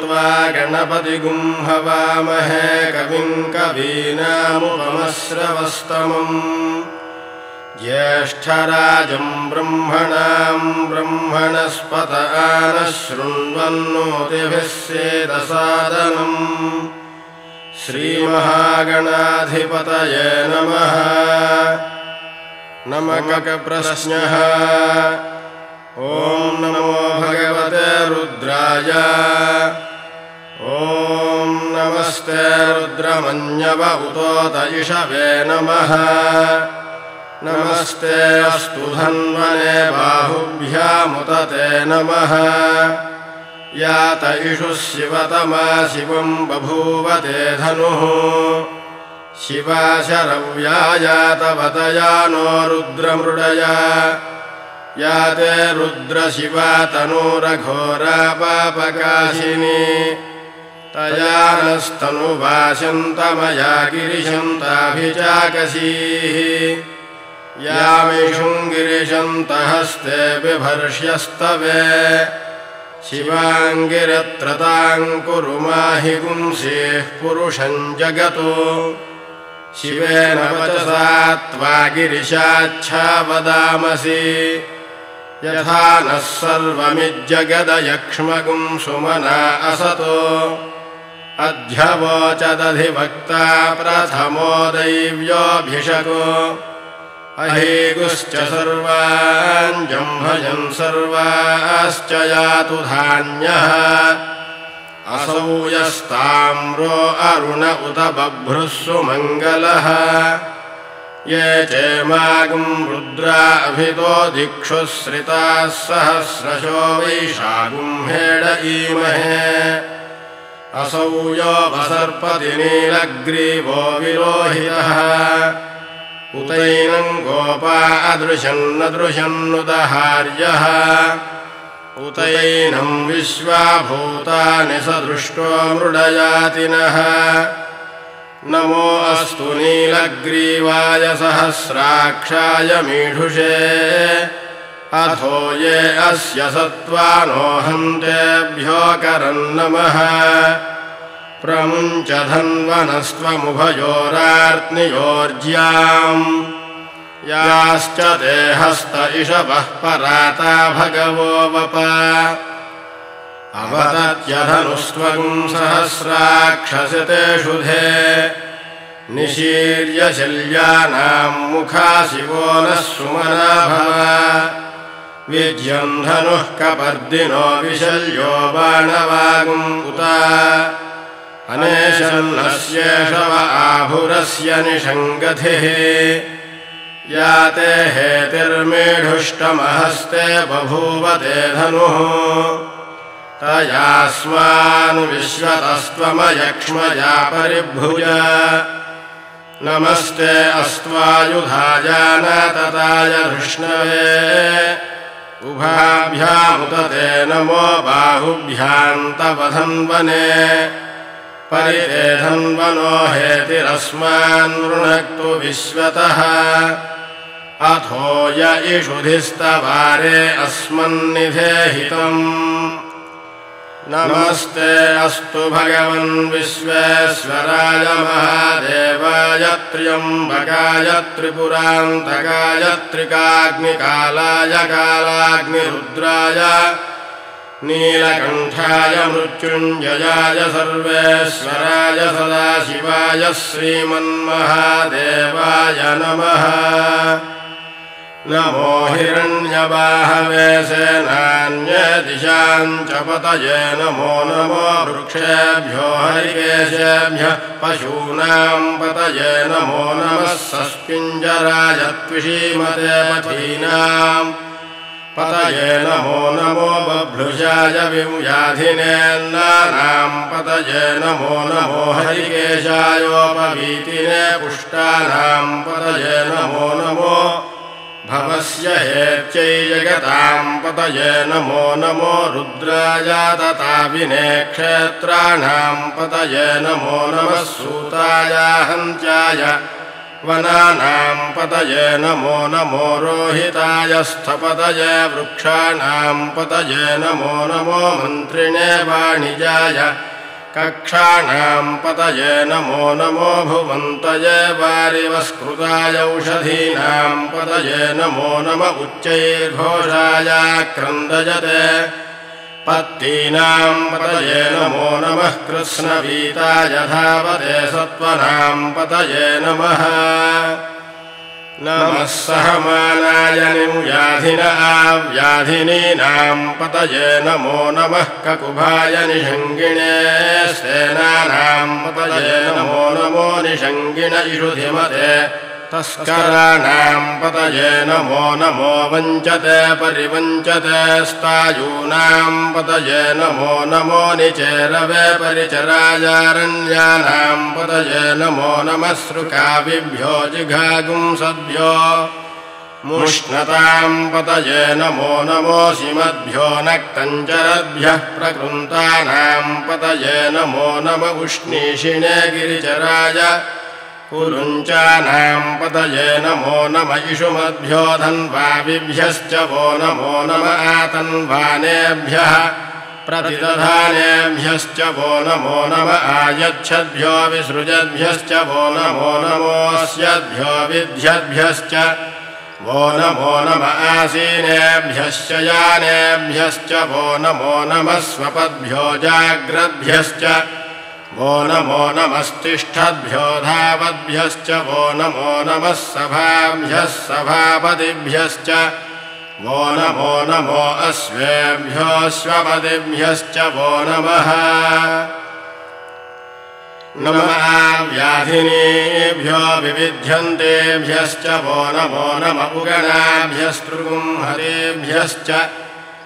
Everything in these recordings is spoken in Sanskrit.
त्वा गणपतिगुं हवामहे कविं कवीनामुपमश्रवस्तमम् ज्येष्ठराजं ब्रह्मणां ब्रह्मणस्पत नः शृण्वन्नोतिभिः सेदसादनम् श्रीमहागणाधिपतये नमः। नमकप्रश्नः। ॐ नमो भगवते रुद्राय। ॐ नमस्ते रुद्रमन्यव उतोत इषवे नमः। नमस्ते अस्तु धन्वने बाहुभ्यामुत ते नमः। यात इषुः शिवतमा शिवं बभूव ते धनुः। शिवा शरव्या यातवतया नो रुद्रमृडया। याते रुद्रशिवा तनूरघोरा पापकाशिनी। तया नस्तनुवाशन्तमया गिरिशन्ताभिचाकसीः। यामिषुं गिरिशन्तहस्ते बिभर्ष्यस्तवे। शिवाङ्गिरत्रतां कुरु माहि पुंसीः पुरुषं जगतो। शिवेन वचसा त्वा गिरिशाच्छा वदामसि। यथा नः सर्वमिज्जगदयक्ष्मगुं सुमना असतो। अध्यवोचदधिवक्ता प्रथमो दैव्योऽभिषको। अहेगुश्च सर्वान् जम्भजन् सर्वाश्च यातु धान्यः। असौ यस्ताम्रो अरुण उत बभ्रुः सुमङ्गलः। ये चेमागं रुद्रा अभितो दिक्षुश्रिताः सहस्रशो वैशागुं हेडईमहे। असौ यो वसर्पति नीलग्रीवो विरोहितः। उतैनं गोपा अदृशन्नदृशन्नुदहार्यः। उतैनं विश्वाभूतानि सदृष्टो मृडयातिनः। नमो अस्तु नीलग्रीवाय सहस्राक्षाय मीढुषे। अथो ये अस्य सत्त्वानो हन्तेभ्यो करन्नमः। प्रमुञ्च धन्वनस्त्वमुभयोरार्त्नियोर्ज्याम्। याश्च ते हस्त इषवः पराता भगवो वप। अवदत्यधनुस्त्वं सहस्राक्षसि ते शुधे। निशीर्य शल्यानां मुखा शिवो नः सुमना भव। विज्यं धनुः कपर्दिनो विशल्यो बाणवागुम् उत। अनेशन्नस्येषव आभुरस्य निषङ्गतिः। याते हेतिर्मेढुष्टमहस्ते बभूव ते धनुः। तयास्मान् विश्वतस्त्वमयक्ष्मया परिभुज। नमस्ते अस्त्वायुधाय नातताय धृष्णवे। उभाभ्यामुत ते नमो बाहुभ्यां तव धन्वने। परिते धन्वनो हेतिरस्मान् वृणक्तु विश्वतः। अथो य इषुधिस्तवारे अस्मन्निधेहितम्। नमस्ते अस्तु भगवन् विश्वेश्वराय महादेवाय त्र्यम्बकाय त्रिपुरान्तकाय त्रिकाग्निकालाय कालाग्निरुद्राय नीलकण्ठाय मृत्युञ्जयाय सर्वेश्वराय सदाशिवाय श्रीमन्महादेवाय नमः। नमो हिरण्यबाहवे सेनान्ये दिशां च पतये। नमो नमो वृक्षेभ्यो हरिकेशेभ्यः पशूनां पतये। नमो नमः सस्पिञ्जराय त्विषीमते पथीनां पतये। नमो नमो बभ्रुषाय विव्याधिनेन्नानां पतये। नमो नमो हरिकेशायोपवीतिने पुष्टानां पतये। नमो नमो भवस्य हेत्यै जगतां पतये। नमो नमो रुद्राय तताविने क्षेत्राणां पतये। नमो नमः सूताय हन्त्याय वनानां पतये नमो नमो रोहिताय स्थपतये वृक्षाणां पतये नमो नमो मन्त्रिणे वाणिजाय कक्षाणां पतये नमो नमो भुवन्तये वारिवस्कृताय औषधीनां पतये नमो नम उच्चैर्घोषाय क्रन्दयते पत्तीनां पतये नमो नमः कृत्स्नवीताय धावते सत्त्वनां पतये नमः नमः सहमानाय व्याधिनीनां पतये नमो नमः ककुभाय निषङ्गिणे सेनानां पतये नमो नमो निषङ्गिण इषुधिमते तस्कराणां पतये नमो नमो वञ्चते परिवञ्चते स्तायूनां पतये नमो नमो निचेरवे परिचरायारण्यानां पतये नमो नमः सृकाविभ्यो जिघागुंसभ्यो मुष्णतां पतये नमो नमोऽसिमद्भ्यो नक्तञ्चरद्भ्यः प्रकृन्तानां पतये नमो नम उष्णीषिणे गिरिचराय कुरुञ्चानां पतये नमो नम इषुमद्भ्यो धन्वाविभ्यश्च वो नमो नम आतन्वानेभ्यः प्रतिदधानेभ्यश्च वो नमो नम आयच्छद्भ्यो विसृजद्भ्यश्च वो नमो नमोऽस्यद्भ्यो विद्यद्भ्यश्च वो नमो नम आसीनेभ्यश्च यानेभ्यश्च वो नमो नमः स्वपद्भ्यो जाग्रद्भ्यश्च वो नमो नमस्तिष्ठद्भ्यो धावद्भ्यश्च वो नमो नमः सभाभ्यः सभापतिभ्यश्च वो नमो नमो अश्वेभ्यो अश्वपतिभ्यश्च वो नमः नमः व्याधिनीभ्यो विविध्यन्तेभ्यश्च वो नमो नम उगणाभ्यस्तृगुंहरेभ्यश्च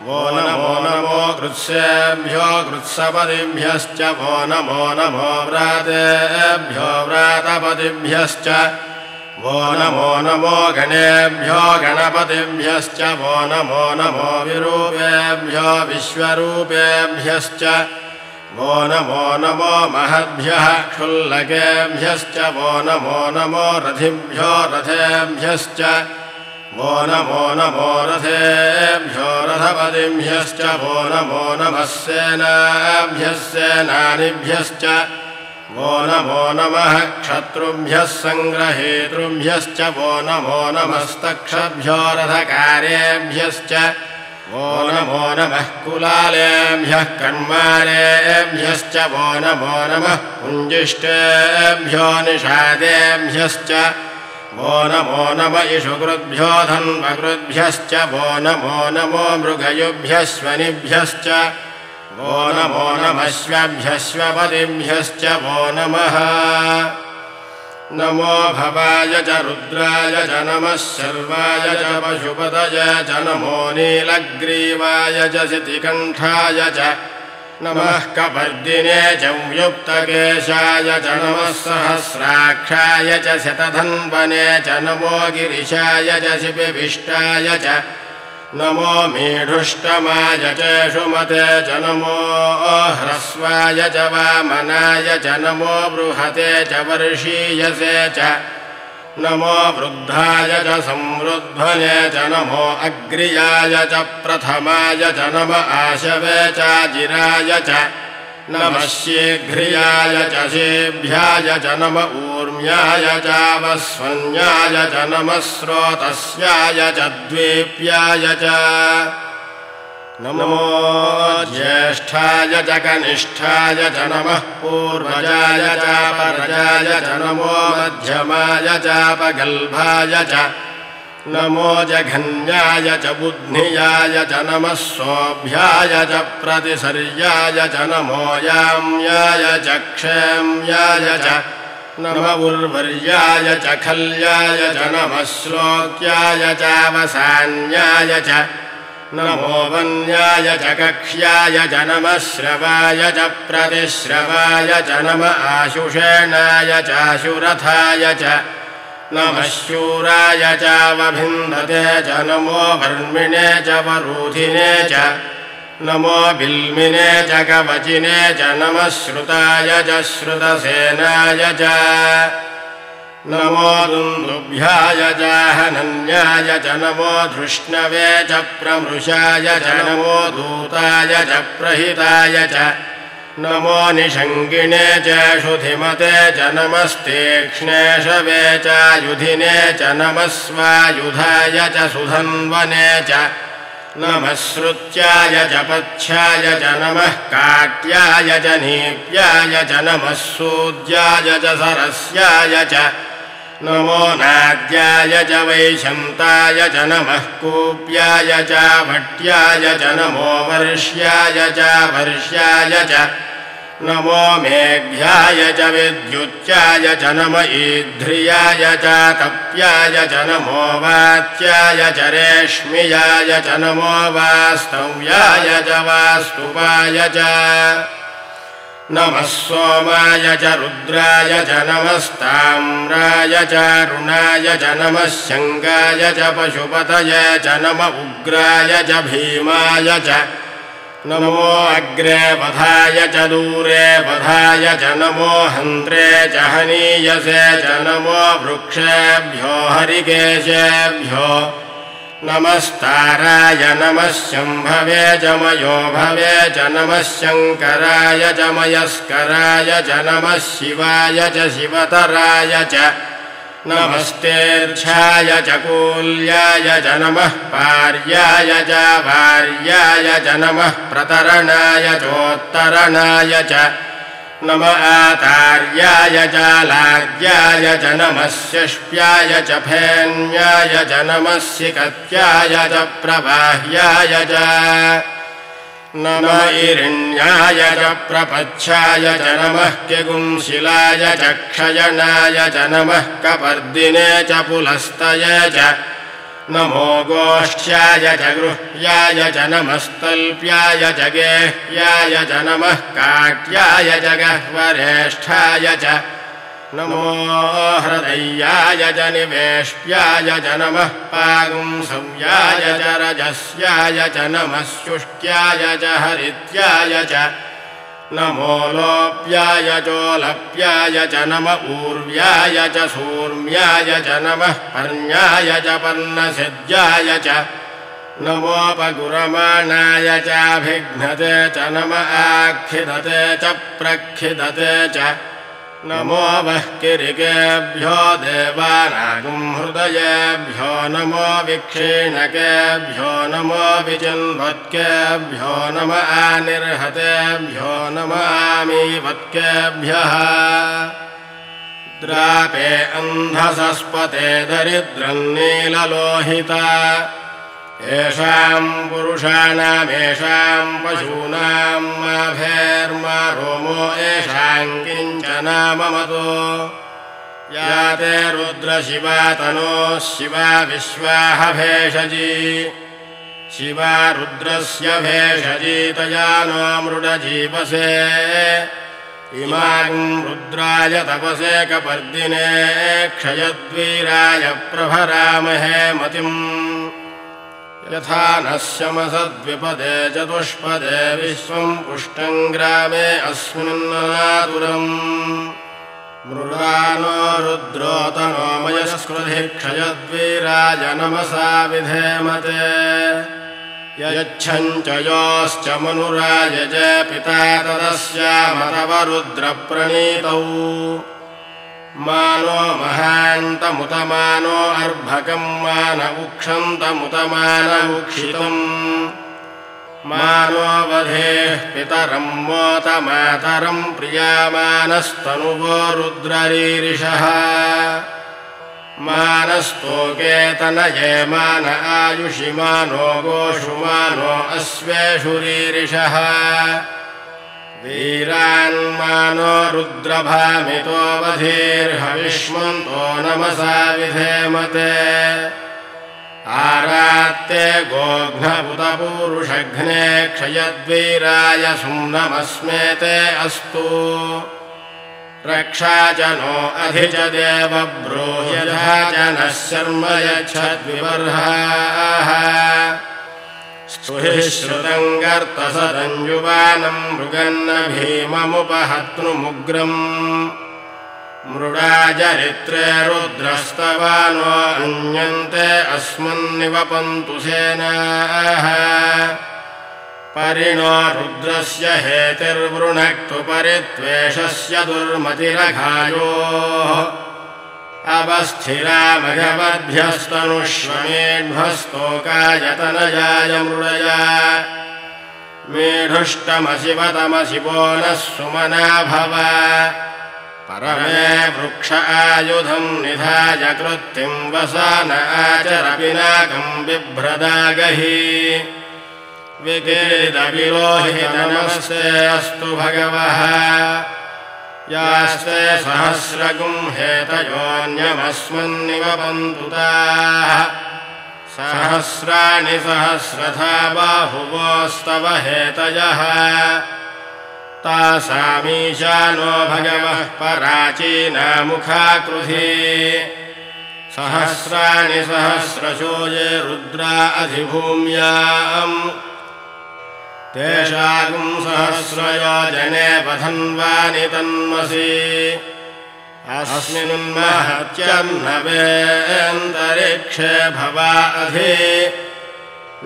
वो नमो नमो कृत्सेभ्यो कृत्सपतिभ्यश्च वो नमो नमो व्रातेभ्यो व्रातपतिभ्यश्च वो नमो नमो गणेभ्यो गणपतिभ्यश्च वो नमो नमो विरूपेभ्यो विश्वरूपेभ्यश्च वो नमो नमो महद्भ्यः क्षुल्लकेभ्यश्च वो नमो नमो रथिभ्यो रथेभ्यश्च वो नमो नमो रथेभ्यो रथपतिभ्यश्च वो नमो नमः सेनाभ्यः सेनानिभ्यश्च वो नमो नमः क्षत्रुभ्यः सङ्ग्रहेतृभ्यश्च वो नमो नमस्तक्षभ्यो रथकार्येभ्यश्च वो नमो नमः कुलालेभ्यः कण्वारेभ्यश्च वो नमो नमः कुञ्जिष्टेभ्यो निषादेभ्यश्च वो नमो नम इषुकृद्भ्यो धन्वकृद्भ्यश्च वो नमो नमो मृगयुभ्यश्वनिभ्यश्च वो नमो नमश्वभ्यश्वपतिभ्यश्च वो नमः नमो भवाय च रुद्राय च नमः शर्वाय च पशुपतये च नमो नीलग्रीवाय च शितिकण्ठाय च नमः कपर्दिने च युक्तकेशाय च नमः सहस्राक्षाय च शतधन्वने च नमो गिरिशाय च शिपिविष्टाय च नमो मीढुष्टमाय च शुमते च नमो ह्रस्वाय च वामनाय च नमो बृहते च वर्षीयसे च नमो वृद्धाय च संवृध्वने च नमो अग्र्याय च प्रथमाय च नम आशवे च जिराय च नमः शीघ्र्याय च शेभ्याय च नम ऊर्म्याय च वस्वन्याय च नमः स्रोतस्याय च द्वीप्याय च नमो ज्येष्ठाय च कनिष्ठाय च नमः पूर्वजाय च परजाय च नमो मध्यमाय च पगल्भाय च नमो जघन्याय च बुद्ध्याय च नमः सोऽभ्याय च प्रतिसर्याय च नमो याम्याय च क्षेम्याय च नम उर्वर्याय च खल्याय च नमः श्लोक्याय च वसान्याय च नमो वन्याय च कक्ष्याय च नमः श्रवाय च प्रतिश्रवाय च नम आशुषेणाय च आशुरथाय च नमः शूराय च वभिन्दते च नमो वर्मिणे च वरूधिने च नमो बिल्मिने च कवचिने च नमः श्रुताय च श्रुतसेनाय च नमो दुन्दुभ्याय च हनन्याय च नमो धृष्णवे च प्रमृषाय च नमो दूताय च प्रहिताय च नमो निषङ्गिणे च शुधिमते च नमस्तीक्ष्णेशवे च युधिने च नमः स्वायुधाय च सुधन्वने च नमः श्रुत्याय च पथ्याय च नमः काट्याय च नीप्याय च नमः सूद्याय च सरस्याय च नमो नाद्याय च वैशन्ताय च नमः कूप्याय च भट्याय च नमो वर्ष्याय च वर्ष्याय च नमो मेघ्याय च विद्युत्याय च नम ईध्रियाय च तप्याय च नमो वात्याय च रेश्मियाय च नमो वास्तव्याय च वास्तुपाय च नमः सोमाय च रुद्राय च नमस्ताम्राय च रुणाय च नमः शङ्गाय च पशुपतये च नम उग्राय च भीमाय च नमो अग्रे वधाय च दूरे वधाय च नमो हन्त्रे च हनीयसे च नमो वृक्षेभ्यो हरिकेशेभ्यो नमस्ताराय नमः शम्भवे च मयो भवे च नमः शङ्कराय च मयस्कराय च नमः शिवाय च शिवतराय च नमस्तेर्च्छाय च कूल्याय च नमः पार्याय च वार्याय च नमः प्रतरणाय चोत्तरणाय च नम आतार्याय च लाद्याय च नमः शष्प्याय च फेन्याय च नमः सिकत्याय च प्रवाह्याय च नम इरिण्याय च प्रपच्छाय च नमः किगुंशिलाय च क्षयणाय च नमः कपर्दिने च पुलस्तये च नमो गोष्ठ्याय च गृह्याय च नमस्तल्प्याय च गेह्याय च नमः काट्याय च गह्वरेष्ठाय च नमो हृदयाय च निवेश्याय च नमः पागुंसव्याय च रजस्याय च नमः शुष्ट्याय च हरित्याय च नमो लोप्याय चोलप्याय च नम ऊर्व्याय च सूर्म्याय च नमः पर्ण्याय च पर्णसिद्ध्याय च नमोपगुरमाणाय चाभिघ्नते च नम आक्षिधते च प्रक्षिधते च नमो वह्किरिकेभ्यो देवानागुंहृदयेभ्यो नमो विक्षीणकेभ्यो नमो विचिन्वत्केभ्यो नम आनिर्हतेभ्यो नम आमीवत्केभ्यः द्रापे अन्धसस्पते दरिद्रं नीललोहिता येषां पुरुषाणामेषां पशूनां माभेर्मा रोमो येषां किञ्चनाममतो या ते रुद्रशिवा तनोः शिवा विश्वाह भेषजी शिवा रुद्रस्य भेषजी तया नो मृडजीवसे इमां रुद्राय तपसे कपर्दिने क्षयद्वीराय प्रभरामहे मतिम् यथा नश्यमसद्विपदे चतुष्पदे विश्वं पुष्टं ग्रामे अस्मिन्नातुरम् मृगानो रुद्रोतनो मयस्कृधि क्षयद्वीराय नमसा विधेमते यच्छञ्च योश्च मनुराय च पिता तदस्यामतव रुद्रप्रणीतौ मानो महान्तमुतमानो अर्भकं मान उक्षन्तमुतमान उक्षितम् मानो वधेः पितरं मोतमातरं प्रियामानस्तनुवो रुद्ररीरिषः मानस्तोकेतनये मान आयुषि मानो गोषु मानो अश्वेषु रीरिषः वीरान्मानो रुद्रभामितो वधीर्हविष्मन्तो नमसा विधेमते आरात्ते गोघ्नपुतपूरुषघ्ने क्षयद्वीराय सुम्नमस्मेते अस्तु रक्षा च नो अधि च देव ब्रूह्यथा च नः शर्म यच्छद्विवर्हाः स्तुहि श्रुतं गर्तसदञ्जुवानं मृगन्न भीममुपहत्नुमुग्रम् मृडाजरित्रे रुद्रस्तवानो अन्यन्ते अस्मन्निवपन्तु सेनाः परिणो रुद्रस्य हेतिर्वृणक्तु परित्वेषस्य दुर्मतिरघायोः अवस्थिरा भगवद्भ्यस्तनुष्वमेध्वस्तोकायतनयाय मृडया मेढुष्टमशिवतमशिवो नः सुमना भव परमे वृक्ष आयुधम् निधाय कृत्तिम् वसान आचरपिनाकम् बिभ्रदागहि विकीर्दविलोहितनमस्ते अस्तु भगवः यास्ते सहस्रगुम् हेतयोऽन्यमस्मन्निवपन्तु ताः सहस्राणि सहस्रथा बाहुवोस्तव हेतयः तासामीशानो भगवः पराचीनामुखाकृधि सहस्राणि सहस्रशो ये रुद्रा अधिभूम्याम् तेषागुम् सहस्रयोजने वधन्वानि तन्मसि अस्मिन्महत्यर्णवेऽन्तरिक्षे भवा अधि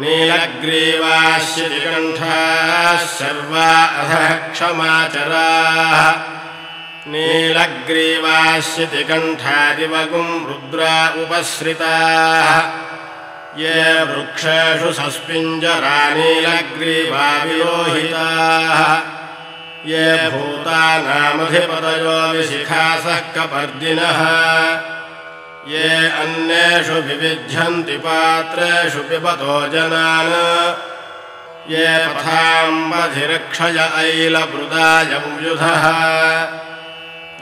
नीलग्रीवाश्चितिकण्ठाः सर्वा अधः क्षमाचराः नीलग्रीवाश्चितिकण्ठादिवगुम् रुद्रा उपसृताः ये वृक्षेषु सस्पिञ्जरा नीलग्रीवा विलोहिताः ये भूतानामधिपतयो विशिखासः कपर्दिनः ये अन्येषु विविध्यन्ति पात्रेषु पिबतो जनान् ये पथाम्बधिरक्षय ऐलवृदायव्युधः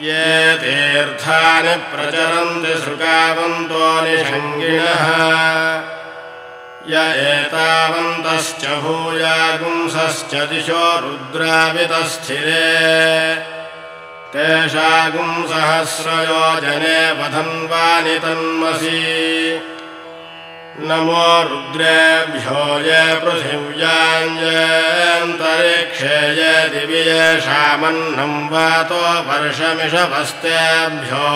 ये तीर्थानि प्रचरन्ति सृकावन्तो निषङ्गिणः य एतावन्तश्च भूयागुंसश्च दिशो रुद्रावितस्थिरे तेषागुम् सहस्रयोजने वधन्वानि तन्मसि नमो रुद्रेभ्यो ये पृथिव्याञ्जन्तरिक्षे ये दिवि येषामन्नं वातो वर्षमिषवस्तेभ्यो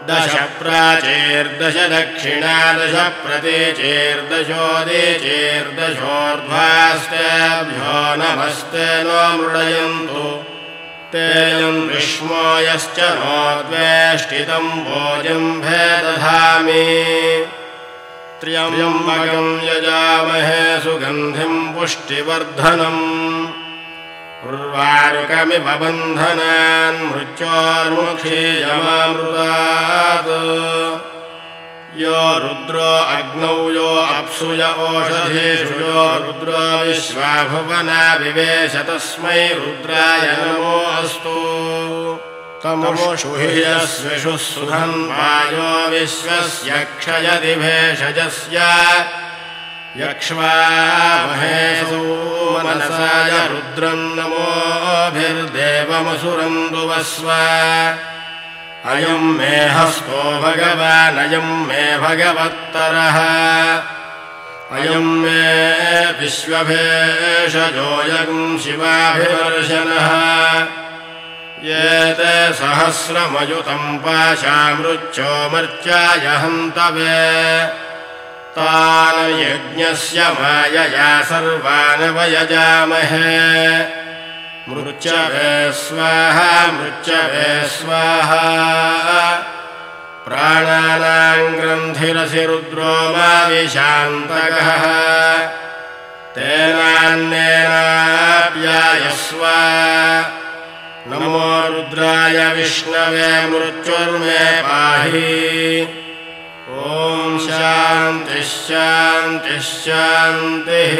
दश प्राचीर्दश दक्षिणा दश प्रतीचीर्दशोदीचीर्दशोर्ध्वास्तेभ्यो नमस्ते नो मृडयन्तु तेयं विष्मो यश्च नो द्वेष्टितं भोजम्भे दधामि त्र्यम्बकं यजामहे सुगन्धिं पुष्टिवर्धनम् उर्वारुकमिव बन्धनान् मृत्योर्मुक्षीयमामृतात् यो रुद्रो अग्नौ यो अप्सु य ओषधीषु यो रुद्रो विश्वा भुवना विवेश तस्मै रुद्राय नमो अस्तु तमुषु हि यस्विषुः सुधन्वायो विश्वस्य क्षयति भेषजस्य यक्ष्वामहेसौ मनसाय रुद्रम् नमोभिर्देवमसुरन्दुवस्व अयम् मे हस्तो भगवानयम् मे भगवत्तरः अयम् मे विश्वभेषजो यगुम् शिवाभिवर्षनः ये ते सहस्रमयुतम् पाशामृच्छो मर्त्याय हन्तवे तान् यज्ञस्य मायया सर्वान् वयजामहे मृच्छवे स्वाहा मृच्छवे स्वाहा प्राणानां ग्रन्थिरसि रुद्रो माविशान्तकः तेनान्येनाप्यायस्व नमो रुद्राय विष्णवे मृत्युर्मे पाहि ॐ शान्तिः शान्तिः शान्तिः।